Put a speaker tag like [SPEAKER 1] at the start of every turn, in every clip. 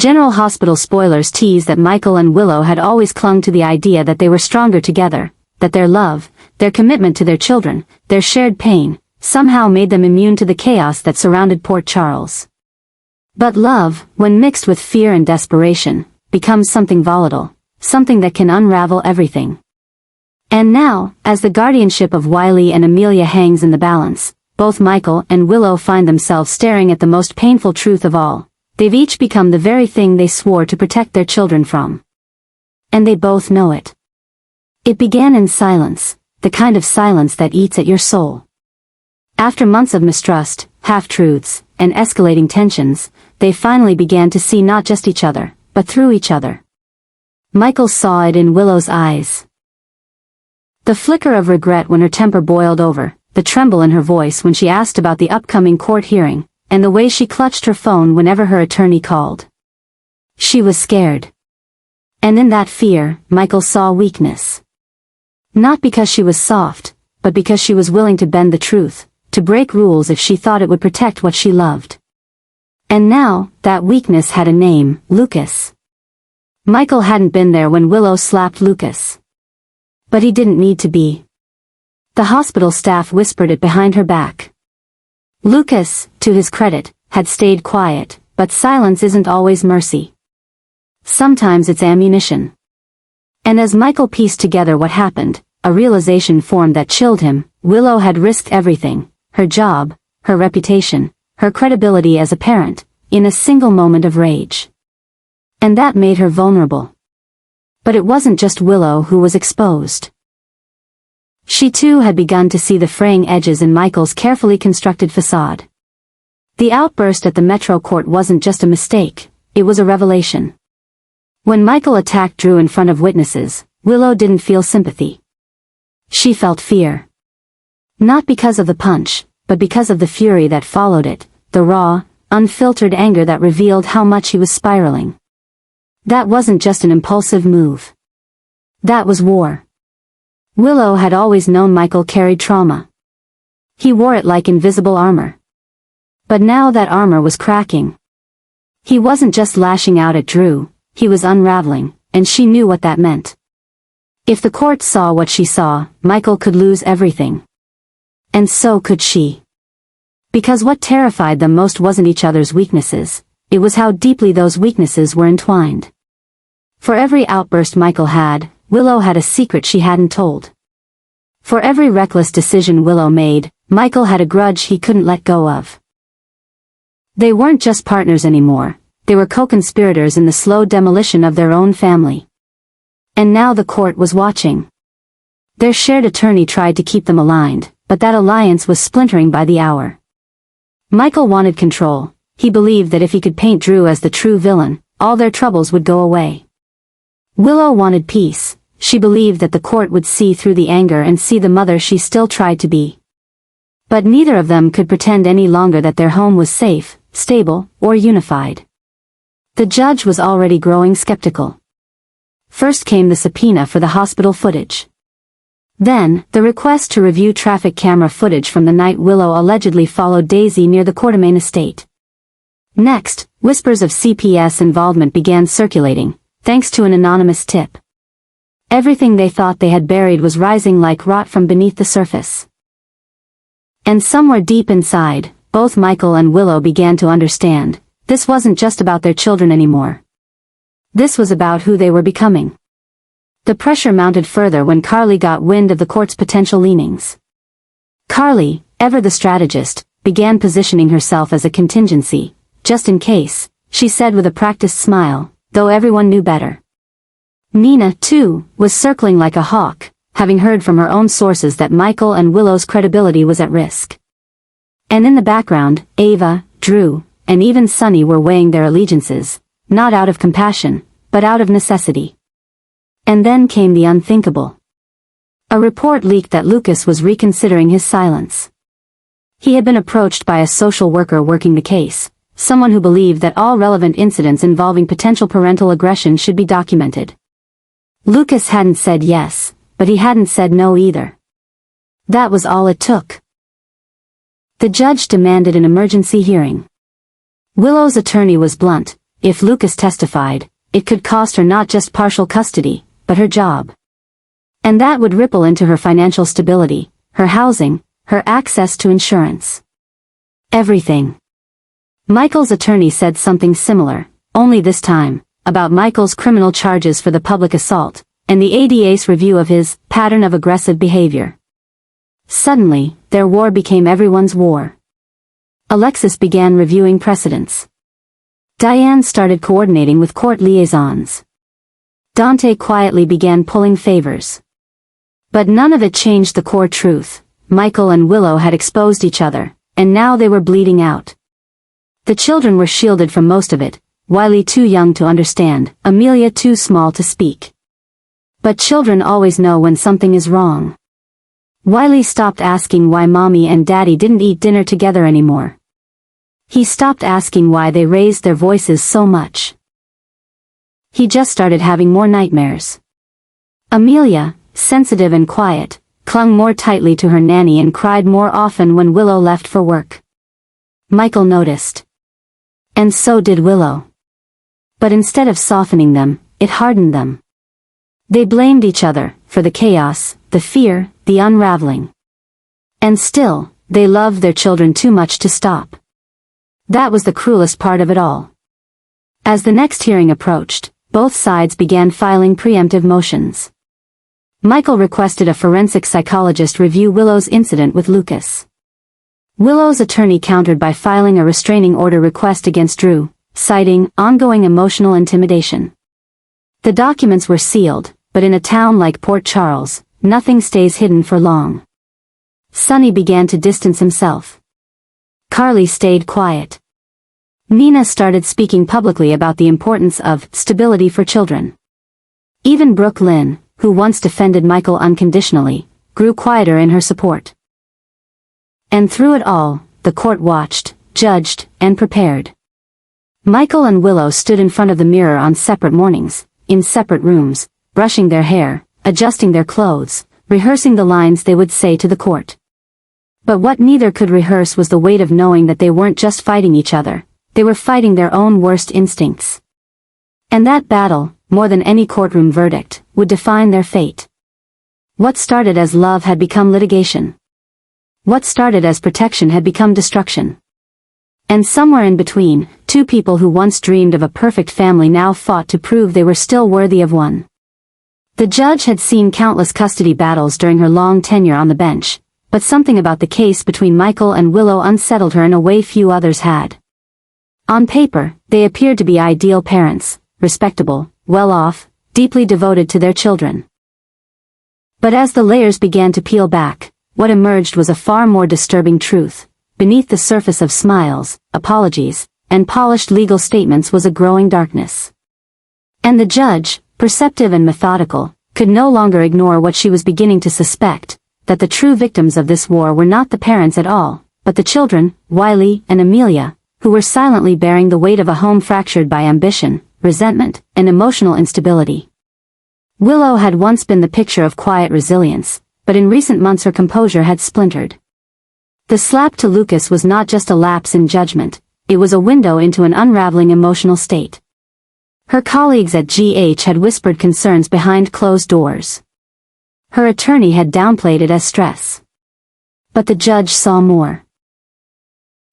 [SPEAKER 1] General Hospital spoilers tease that Michael and Willow had always clung to the idea that they were stronger together, that their love, their commitment to their children, their shared pain, somehow made them immune to the chaos that surrounded Port Charles. But love, when mixed with fear and desperation, becomes something volatile, something that can unravel everything. And now, as the guardianship of Wiley and Amelia hangs in the balance, both Michael and Willow find themselves staring at the most painful truth of all. They've each become the very thing they swore to protect their children from. And they both know it. It began in silence, the kind of silence that eats at your soul. After months of mistrust, half-truths, and escalating tensions, they finally began to see not just each other, but through each other. Michael saw it in Willow's eyes. The flicker of regret when her temper boiled over, the tremble in her voice when she asked about the upcoming court hearing, and the way she clutched her phone whenever her attorney called. She was scared. And in that fear, Michael saw weakness. Not because she was soft, but because she was willing to bend the truth, to break rules if she thought it would protect what she loved. And now, that weakness had a name, Lucas. Michael hadn't been there when Willow slapped Lucas. But he didn't need to be. The hospital staff whispered it behind her back. Lucas, to his credit, had stayed quiet, but silence isn't always mercy. Sometimes it's ammunition. And as Michael pieced together what happened, a realization formed that chilled him. Willow had risked everything, her job, her reputation, her credibility as a parent, in a single moment of rage. And that made her vulnerable. But it wasn't just Willow who was exposed. She too had begun to see the fraying edges in Michael's carefully constructed facade. The outburst at the Metro Court wasn't just a mistake, it was a revelation. When Michael attacked Drew in front of witnesses, Willow didn't feel sympathy. She felt fear. Not because of the punch, but because of the fury that followed it, the raw, unfiltered anger that revealed how much he was spiraling. That wasn't just an impulsive move. That was war. Willow had always known Michael carried trauma. He wore it like invisible armor. But now that armor was cracking. He wasn't just lashing out at Drew, he was unraveling, and she knew what that meant. If the court saw what she saw, Michael could lose everything. And so could she. Because what terrified them most wasn't each other's weaknesses, it was how deeply those weaknesses were entwined. For every outburst Michael had, Willow had a secret she hadn't told. For every reckless decision Willow made, Michael had a grudge he couldn't let go of. They weren't just partners anymore, they were co-conspirators in the slow demolition of their own family. And now the court was watching. Their shared attorney tried to keep them aligned, but that alliance was splintering by the hour. Michael wanted control. He believed that if he could paint Drew as the true villain, all their troubles would go away. Willow wanted peace. She believed that the court would see through the anger and see the mother she still tried to be. But neither of them could pretend any longer that their home was safe, stable, or unified. The judge was already growing skeptical. First came the subpoena for the hospital footage. Then, the request to review traffic camera footage from the night Willow allegedly followed Daisy near the Quartermain estate. Next, whispers of CPS involvement began circulating, thanks to an anonymous tip. Everything they thought they had buried was rising like rot from beneath the surface. And somewhere deep inside, both Michael and Willow began to understand, this wasn't just about their children anymore. This was about who they were becoming. The pressure mounted further when Carly got wind of the court's potential leanings. Carly, ever the strategist, began positioning herself as a contingency, just in case, she said with a practiced smile, though everyone knew better. Nina, too, was circling like a hawk, having heard from her own sources that Michael and Willow's credibility was at risk. And in the background, Ava, Drew, and even Sunny were weighing their allegiances, not out of compassion, but out of necessity. And then came the unthinkable. A report leaked that Lucas was reconsidering his silence. He had been approached by a social worker working the case, someone who believed that all relevant incidents involving potential parental aggression should be documented. Lucas hadn't said yes, but he hadn't said no either. That was all it took. The judge demanded an emergency hearing. Willow's attorney was blunt, if Lucas testified, it could cost her not just partial custody, but her job. And that would ripple into her financial stability, her housing, her access to insurance. Everything. Michael's attorney said something similar, only this time, about Michael's criminal charges for the public assault, and the ADA's review of his pattern of aggressive behavior. Suddenly, their war became everyone's war. Alexis began reviewing precedents. Diane started coordinating with court liaisons. Dante quietly began pulling favors. But none of it changed the core truth. Michael and Willow had exposed each other, and now they were bleeding out. The children were shielded from most of it, Wiley too young to understand, Amelia too small to speak. But children always know when something is wrong. Wiley stopped asking why Mommy and Daddy didn't eat dinner together anymore. He stopped asking why they raised their voices so much. He just started having more nightmares. Amelia, sensitive and quiet, clung more tightly to her nanny and cried more often when Willow left for work. Michael noticed. And so did Willow. But instead of softening them, it hardened them. They blamed each other for the chaos, the fear, the unraveling. And still, they loved their children too much to stop. That was the cruelest part of it all. As the next hearing approached, both sides began filing preemptive motions. Michael requested a forensic psychologist review Willow's incident with Lucas. Willow's attorney countered by filing a restraining order request against Drew, citing ongoing emotional intimidation. The documents were sealed, but in a town like Port Charles, nothing stays hidden for long. Sonny began to distance himself. Carly stayed quiet. Nina started speaking publicly about the importance of stability for children. Even Brooke Lynn, who once defended Michael unconditionally, grew quieter in her support. And through it all, the court watched, judged, and prepared. Michael and Willow stood in front of the mirror on separate mornings, in separate rooms, brushing their hair, adjusting their clothes, rehearsing the lines they would say to the court. But what neither could rehearse was the weight of knowing that they weren't just fighting each other, they were fighting their own worst instincts. And that battle, more than any courtroom verdict, would define their fate. What started as love had become litigation. What started as protection had become destruction. And somewhere in between, two people who once dreamed of a perfect family now fought to prove they were still worthy of one. The judge had seen countless custody battles during her long tenure on the bench, but something about the case between Michael and Willow unsettled her in a way few others had. On paper, they appeared to be ideal parents, respectable, well-off, deeply devoted to their children. But as the layers began to peel back, what emerged was a far more disturbing truth. Beneath the surface of smiles, apologies, and polished legal statements was a growing darkness. And the judge, perceptive and methodical, could no longer ignore what she was beginning to suspect, that the true victims of this war were not the parents at all, but the children, Wiley and Amelia, who were silently bearing the weight of a home fractured by ambition, resentment, and emotional instability. Willow had once been the picture of quiet resilience, but in recent months her composure had splintered. The slap to Lucas was not just a lapse in judgment, it was a window into an unraveling emotional state. Her colleagues at GH had whispered concerns behind closed doors. Her attorney had downplayed it as stress. But the judge saw more.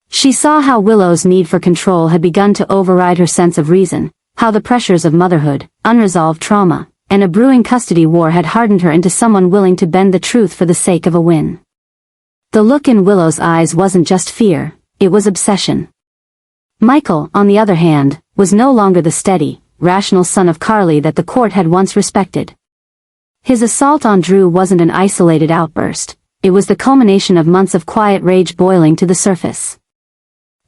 [SPEAKER 1] She saw how Willow's need for control had begun to override her sense of reason, how the pressures of motherhood, unresolved trauma, and a brewing custody war had hardened her into someone willing to bend the truth for the sake of a win. The look in Willow's eyes wasn't just fear, it was obsession. Michael, on the other hand, was no longer the steady, rational son of Carly that the court had once respected. His assault on Drew wasn't an isolated outburst, it was the culmination of months of quiet rage boiling to the surface.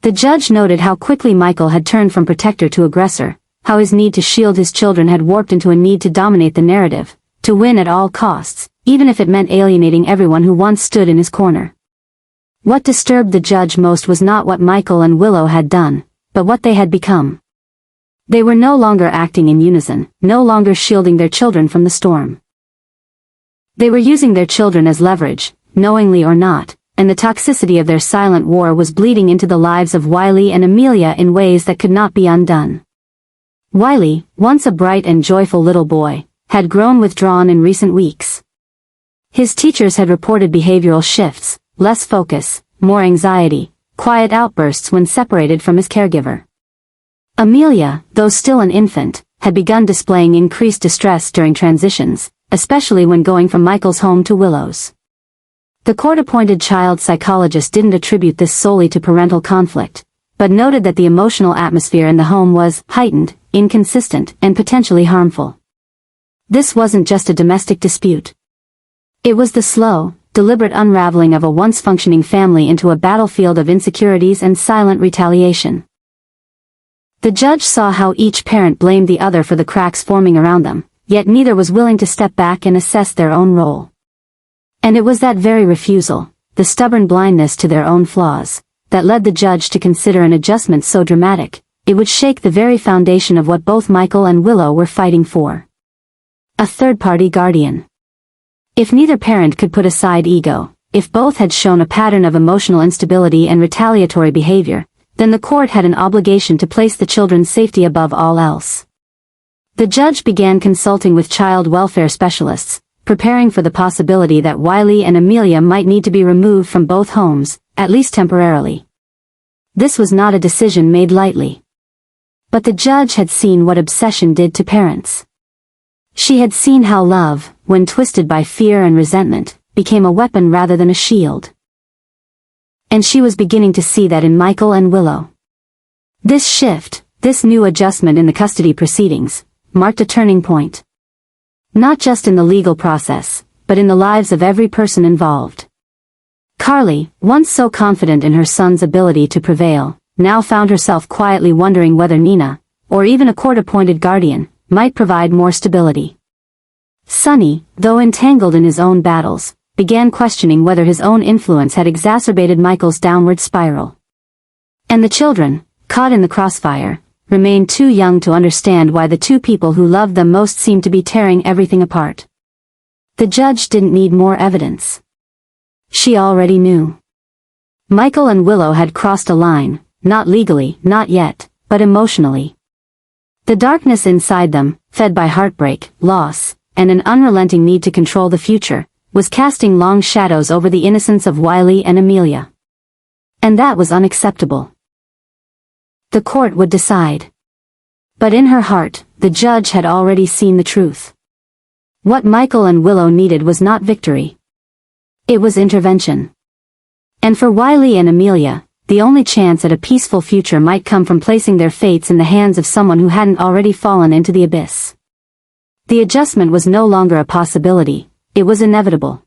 [SPEAKER 1] The judge noted how quickly Michael had turned from protector to aggressor, how his need to shield his children had warped into a need to dominate the narrative, to win at all costs, even if it meant alienating everyone who once stood in his corner. What disturbed the judge most was not what Michael and Willow had done, but what they had become. They were no longer acting in unison, no longer shielding their children from the storm. They were using their children as leverage, knowingly or not, and the toxicity of their silent war was bleeding into the lives of Wiley and Amelia in ways that could not be undone. Wiley, once a bright and joyful little boy, had grown withdrawn in recent weeks. His teachers had reported behavioral shifts, less focus, more anxiety, quiet outbursts when separated from his caregiver. Amelia, though still an infant, had begun displaying increased distress during transitions, especially when going from Michael's home to Willow's. The court-appointed child psychologist didn't attribute this solely to parental conflict, but noted that the emotional atmosphere in the home was heightened, inconsistent, and potentially harmful. This wasn't just a domestic dispute. It was the slow, deliberate unraveling of a once-functioning family into a battlefield of insecurities and silent retaliation. The judge saw how each parent blamed the other for the cracks forming around them, yet neither was willing to step back and assess their own role. And it was that very refusal, the stubborn blindness to their own flaws, that led the judge to consider an adjustment so dramatic, it would shake the very foundation of what both Michael and Willow were fighting for. A third-party guardian. If neither parent could put aside ego, if both had shown a pattern of emotional instability and retaliatory behavior, then the court had an obligation to place the children's safety above all else. The judge began consulting with child welfare specialists, preparing for the possibility that Wiley and Amelia might need to be removed from both homes, at least temporarily. This was not a decision made lightly. But the judge had seen what obsession did to parents. She had seen how love, when twisted by fear and resentment, became a weapon rather than a shield. And she was beginning to see that in Michael and Willow. This shift, this new adjustment in the custody proceedings, marked a turning point. Not just in the legal process, but in the lives of every person involved. Carly, once so confident in her son's ability to prevail, now found herself quietly wondering whether Nina, or even a court-appointed guardian, might provide more stability. Sonny, though entangled in his own battles, began questioning whether his own influence had exacerbated Michael's downward spiral. And the children, caught in the crossfire, remained too young to understand why the two people who loved them most seemed to be tearing everything apart. The judge didn't need more evidence. She already knew. Michael and Willow had crossed a line, not legally, not yet, but emotionally. The darkness inside them, fed by heartbreak, loss, and an unrelenting need to control the future, was casting long shadows over the innocence of Wiley and Amelia. And that was unacceptable. The court would decide. But in her heart, the judge had already seen the truth. What Michael and Willow needed was not victory. It was intervention. And for Wiley and Amelia, the only chance at a peaceful future might come from placing their fates in the hands of someone who hadn't already fallen into the abyss. The adjustment was no longer a possibility, it was inevitable.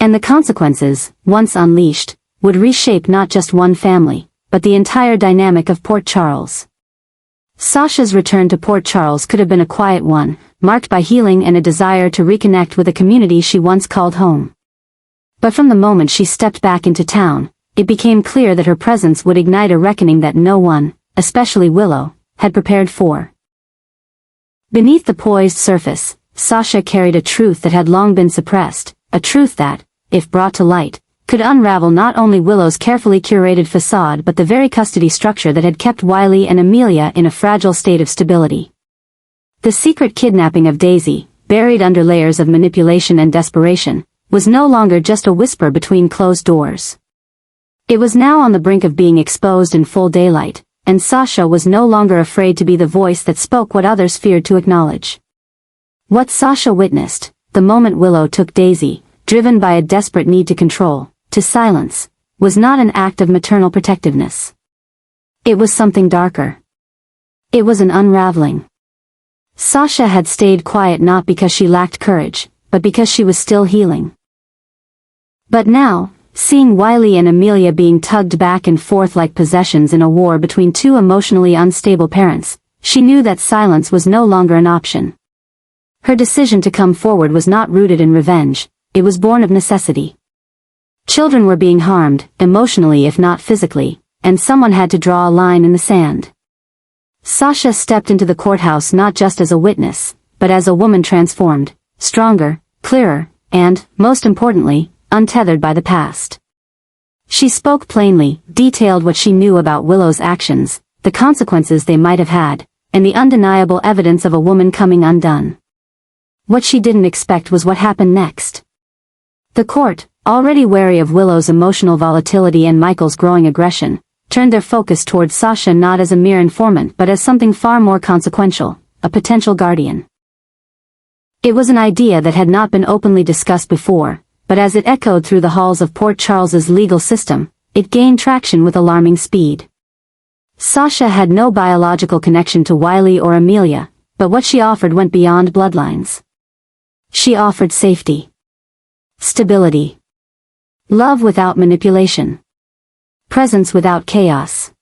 [SPEAKER 1] And the consequences, once unleashed, would reshape not just one family, but the entire dynamic of Port Charles. Sasha's return to Port Charles could have been a quiet one, marked by healing and a desire to reconnect with a community she once called home. But from the moment she stepped back into town, it became clear that her presence would ignite a reckoning that no one, especially Willow, had prepared for. Beneath the poised surface, Sasha carried a truth that had long been suppressed, a truth that, if brought to light, could unravel not only Willow's carefully curated facade but the very custody structure that had kept Wiley and Amelia in a fragile state of stability. The secret kidnapping of Daisy, buried under layers of manipulation and desperation, was no longer just a whisper between closed doors. It was now on the brink of being exposed in full daylight, and Sasha was no longer afraid to be the voice that spoke what others feared to acknowledge. What Sasha witnessed, the moment Willow took Daisy, driven by a desperate need to control, to silence, was not an act of maternal protectiveness. It was something darker. It was an unraveling. Sasha had stayed quiet not because she lacked courage, but because she was still healing. But now, seeing Wiley and Amelia being tugged back and forth like possessions in a war between two emotionally unstable parents, she knew that silence was no longer an option. Her decision to come forward was not rooted in revenge, it was born of necessity. Children were being harmed, emotionally if not physically, and someone had to draw a line in the sand. Sasha stepped into the courthouse not just as a witness, but as a woman transformed, stronger, clearer, and, most importantly, untethered by the past. She spoke plainly, detailed what she knew about Willow's actions, the consequences they might have had, and the undeniable evidence of a woman coming undone. What she didn't expect was what happened next. The court, already wary of Willow's emotional volatility and Michael's growing aggression, turned their focus towards Sasha not as a mere informant but as something far more consequential, a potential guardian. It was an idea that had not been openly discussed before, but as it echoed through the halls of Port Charles's legal system, it gained traction with alarming speed. Sasha had no biological connection to Wiley or Amelia, but what she offered went beyond bloodlines. She offered safety, stability, love without manipulation, presence without chaos.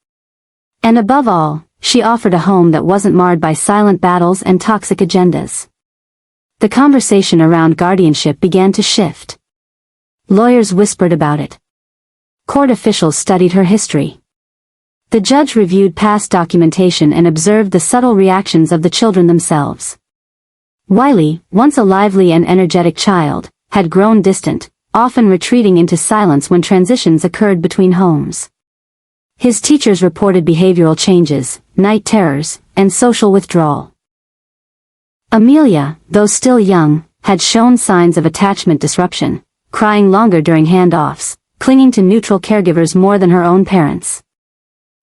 [SPEAKER 1] And above all, she offered a home that wasn't marred by silent battles and toxic agendas. The conversation around guardianship began to shift. Lawyers whispered about it. Court officials studied her history. The judge reviewed past documentation and observed the subtle reactions of the children themselves. Wiley, once a lively and energetic child, had grown distant, often retreating into silence when transitions occurred between homes. His teachers reported behavioral changes, night terrors, and social withdrawal. Amelia, though still young, had shown signs of attachment disruption, crying longer during handoffs, clinging to neutral caregivers more than her own parents.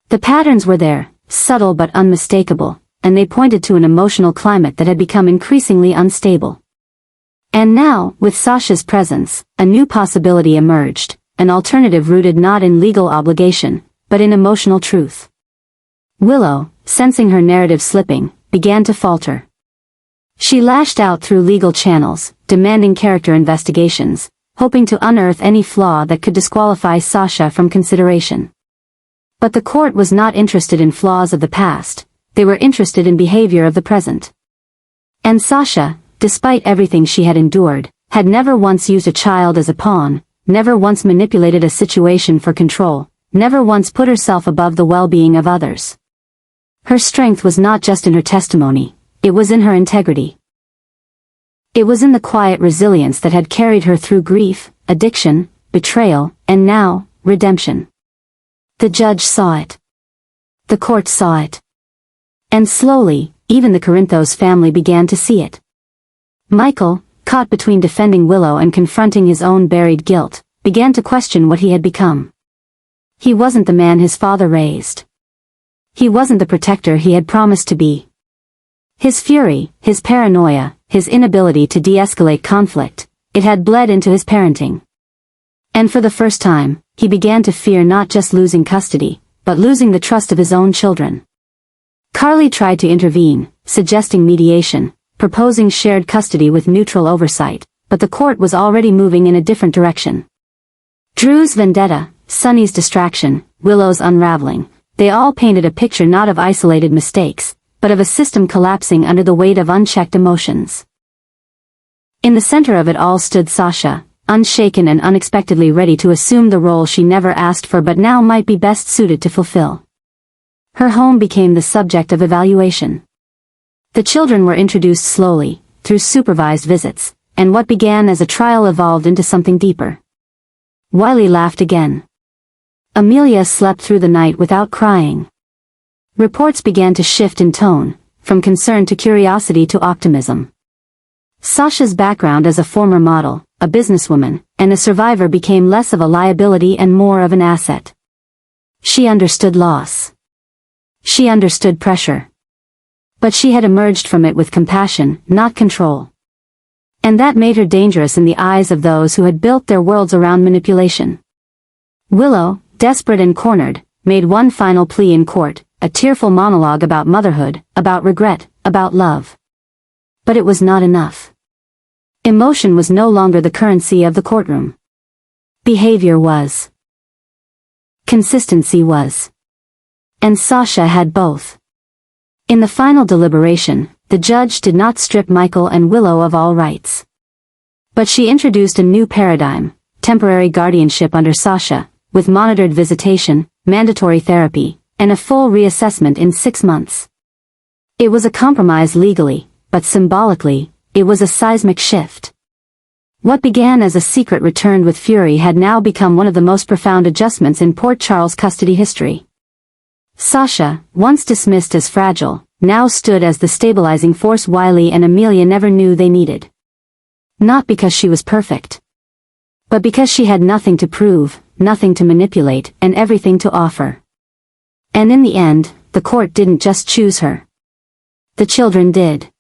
[SPEAKER 1] The patterns were there, subtle but unmistakable, and they pointed to an emotional climate that had become increasingly unstable. And now, with Sasha's presence, a new possibility emerged, an alternative rooted not in legal obligation, but in emotional truth. Willow, sensing her narrative slipping, began to falter. She lashed out through legal channels, demanding character investigations, hoping to unearth any flaw that could disqualify Sasha from consideration. But the court was not interested in flaws of the past, they were interested in behavior of the present. And Sasha, despite everything she had endured, had never once used a child as a pawn, never once manipulated a situation for control, never once put herself above the well-being of others. Her strength was not just in her testimony, it was in her integrity. It was in the quiet resilience that had carried her through grief, addiction, betrayal, and now, redemption. The judge saw it. The court saw it. And slowly, even the Corinthos family began to see it. Michael, caught between defending Willow and confronting his own buried guilt, began to question what he had become. He wasn't the man his father raised. He wasn't the protector he had promised to be. His fury, his paranoia, his inability to de-escalate conflict, it had bled into his parenting. And for the first time, he began to fear not just losing custody, but losing the trust of his own children. Carly tried to intervene, suggesting mediation, proposing shared custody with neutral oversight, but the court was already moving in a different direction. Drew's vendetta, Sonny's distraction, Willow's unraveling, they all painted a picture not of isolated mistakes, but of a system collapsing under the weight of unchecked emotions. In the center of it all stood Sasha, unshaken and unexpectedly ready to assume the role she never asked for but now might be best suited to fulfill. Her home became the subject of evaluation. The children were introduced slowly, through supervised visits, and what began as a trial evolved into something deeper. Wiley laughed again. Amelia slept through the night without crying. Reports began to shift in tone, from concern to curiosity to optimism. Sasha's background as a former model, a businesswoman, and a survivor became less of a liability and more of an asset. She understood loss. She understood pressure. But she had emerged from it with compassion, not control. And that made her dangerous in the eyes of those who had built their worlds around manipulation. Willow, desperate and cornered, made one final plea in court, a tearful monologue about motherhood, about regret, about love. But it was not enough. Emotion was no longer the currency of the courtroom. Behavior was. Consistency was. And Sasha had both. In the final deliberation, the judge did not strip Michael and Willow of all rights. But she introduced a new paradigm, temporary guardianship under Sasha, with monitored visitation, mandatory therapy, and a full reassessment in 6 months. It was a compromise legally, but symbolically, it was a seismic shift. What began as a secret returned with fury had now become one of the most profound adjustments in Port Charles custody history. Sasha, once dismissed as fragile, now stood as the stabilizing force Wiley and Amelia never knew they needed. Not because she was perfect, but because she had nothing to prove, nothing to manipulate, and everything to offer. And in the end, the court didn't just choose her. The children did.